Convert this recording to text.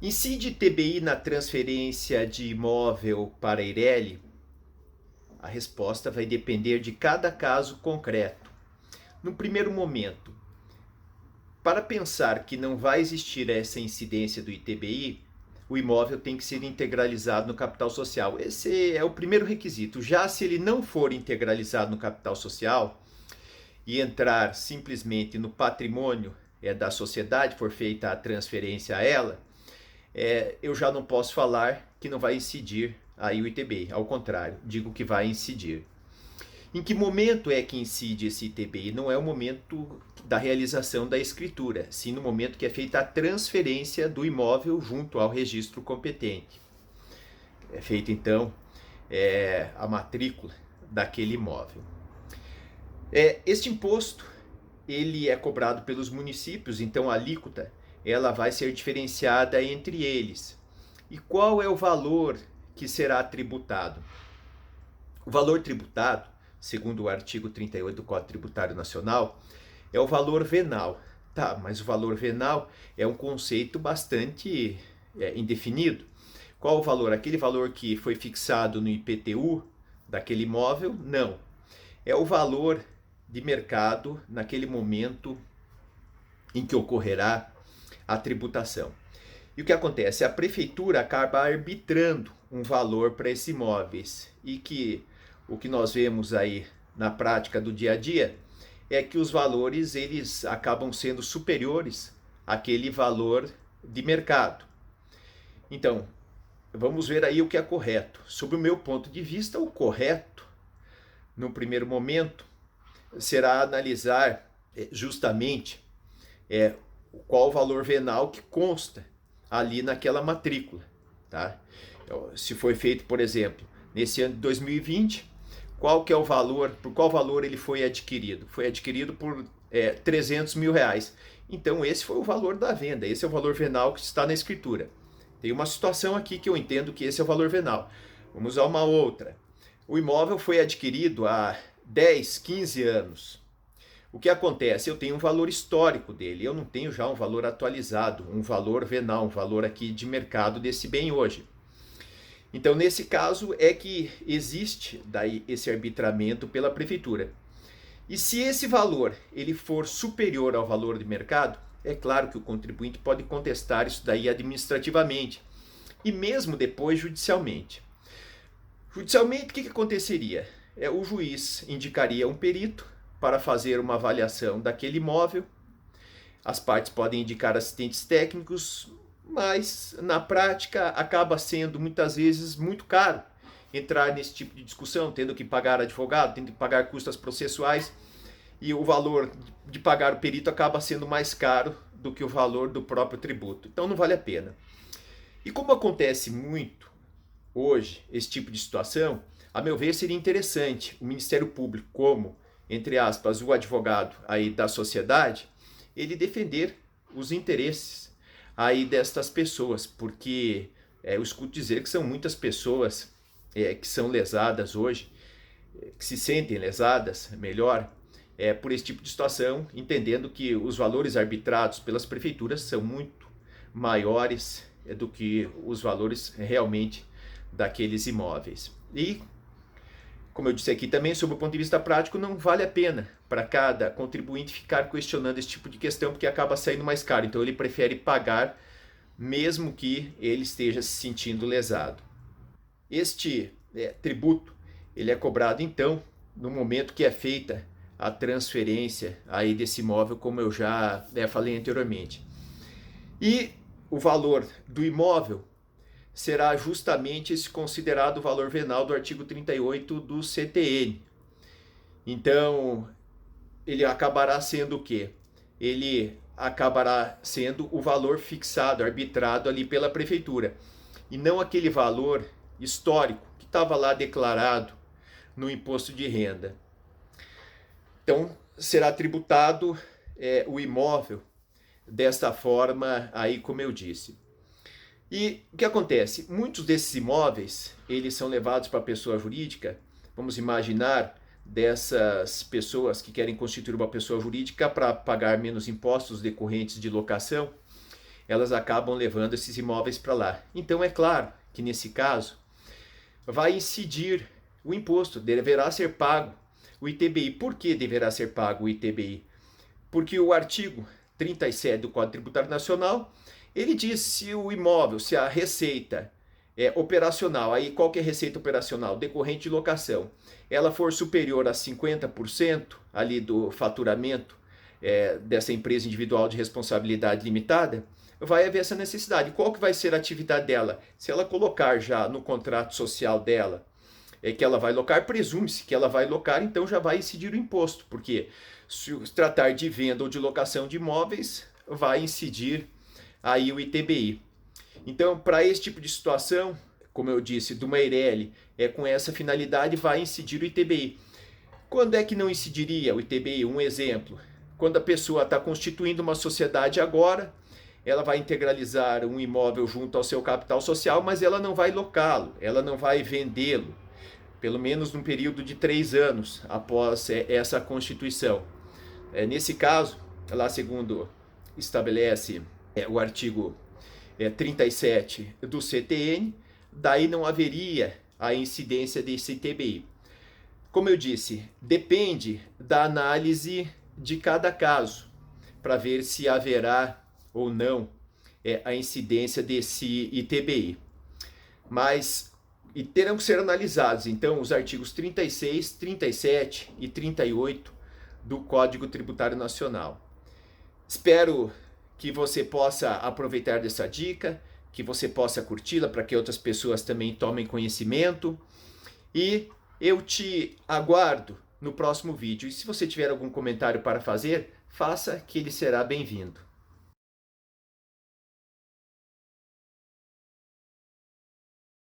Incide TBI na transferência de imóvel para Eireli? A resposta vai depender de cada caso concreto. No primeiro momento, para pensar que não vai existir essa incidência do ITBI, o imóvel tem que ser integralizado no capital social. Esse é o primeiro requisito. Já se ele não for integralizado no capital social e entrar simplesmente no patrimônio da sociedade, for feita a transferência a ela, eu já não posso falar que não vai incidir aí o ITBI. Ao contrário, digo que vai incidir. Em que momento é que incide esse ITBI? Não é o momento da realização da escritura, sim no momento que é feita a transferência do imóvel junto ao registro competente. É feita então a matrícula daquele imóvel. Este imposto ele é cobrado pelos municípios, então a alíquota ela vai ser diferenciada entre eles. E qual é o valor que será tributado? O valor tributado, segundo o artigo 38 do Código Tributário Nacional, é o valor venal. Tá, mas o valor venal é um conceito bastante indefinido. Qual o valor? Aquele valor que foi fixado no IPTU daquele imóvel? Não. É o valor de mercado naquele momento em que ocorrerá a tributação. E o que acontece? A prefeitura acaba arbitrando um valor para esses imóveis e que o que nós vemos aí na prática do dia a dia é que os valores eles acabam sendo superiores àquele valor de mercado. Então, vamos ver aí o que é correto. Sob o meu ponto de vista, o correto, no primeiro momento, será analisar justamente qual o valor venal que consta ali naquela matrícula. Tá? Então, se foi feito, por exemplo, nesse ano de 2020, qual que é o valor, por qual valor ele foi adquirido? Foi adquirido por 300 mil reais. Então esse foi o valor da venda, esse é o valor venal que está na escritura. Tem uma situação aqui que eu entendo que esse é o valor venal. Vamos a uma outra. O imóvel foi adquirido há 10, 15 anos. O que acontece? Eu tenho um valor histórico dele, eu não tenho já um valor atualizado, um valor venal, um valor aqui de mercado desse bem hoje. Então, nesse caso, é que existe daí esse arbitramento pela prefeitura. E se esse valor ele for superior ao valor de mercado, é claro que o contribuinte pode contestar isso daí administrativamente e mesmo depois judicialmente. Judicialmente, o que aconteceria? O juiz indicaria um perito para fazer uma avaliação daquele imóvel. As partes podem indicar assistentes técnicos, mas na prática acaba sendo muitas vezes muito caro entrar nesse tipo de discussão, tendo que pagar advogado, tendo que pagar custas processuais, e o valor de pagar o perito acaba sendo mais caro do que o valor do próprio tributo. Então não vale a pena. E como acontece muito hoje esse tipo de situação, a meu ver seria interessante o Ministério Público, como, entre aspas, o advogado aí da sociedade, ele defender os interesses aí destas pessoas, porque eu escuto dizer que são muitas pessoas que são lesadas hoje, que se sentem lesadas, melhor, por esse tipo de situação, entendendo que os valores arbitrados pelas prefeituras são muito maiores do que os valores realmente daqueles imóveis. E, como eu disse aqui também, sob o ponto de vista prático, não vale a pena para cada contribuinte ficar questionando esse tipo de questão, porque acaba saindo mais caro. Então ele prefere pagar, mesmo que ele esteja se sentindo lesado. Este tributo ele é cobrado, então, no momento que é feita a transferência aí desse imóvel, como eu já falei anteriormente. E o valor do imóvel será justamente esse considerado valor venal do artigo 38 do CTN. Então, ele acabará sendo o quê? Ele acabará sendo o valor fixado, arbitrado ali pela prefeitura, e não aquele valor histórico que estava lá declarado no imposto de renda. Então, será tributado o imóvel desta forma aí, como eu disse. E o que acontece? Muitos desses imóveis, eles são levados para a pessoa jurídica. Vamos imaginar dessas pessoas que querem constituir uma pessoa jurídica para pagar menos impostos decorrentes de locação. elas acabam levando esses imóveis para lá. Então é claro que nesse caso vai incidir o imposto, deverá ser pago o ITBI. Por que deverá ser pago o ITBI? Porque o artigo 37 do Código Tributário Nacional, ele diz se o imóvel, se a receita é operacional, aí qual que é a receita operacional? Decorrente de locação, ela for superior a 50% ali do faturamento dessa empresa individual de responsabilidade limitada, vai haver essa necessidade. Qual que vai ser a atividade dela? Se ela colocar já no contrato social dela que ela vai locar, presume-se que ela vai locar, então já vai incidir o imposto, porque se tratar de venda ou de locação de imóveis, vai incidir aí o ITBI. Então, para esse tipo de situação, como eu disse, do Meirelli, com essa finalidade vai incidir o ITBI. Quando é que não incidiria o ITBI? Um exemplo, quando a pessoa está constituindo uma sociedade agora, ela vai integralizar um imóvel junto ao seu capital social, mas ela não vai locá-lo, ela não vai vendê-lo, pelo menos num período de 3 anos após essa constituição. Nesse caso, lá segundo estabelece o artigo 37 do CTN, daí não haveria a incidência desse ITBI. Como eu disse, depende da análise de cada caso, para ver se haverá ou não a incidência desse ITBI. Mas terão que ser analisados, então, os artigos 36, 37 e 38 do Código Tributário Nacional. Espero que você possa aproveitar dessa dica, que você possa curti-la para que outras pessoas também tomem conhecimento. E eu te aguardo no próximo vídeo. E se você tiver algum comentário para fazer, faça, que ele será bem-vindo.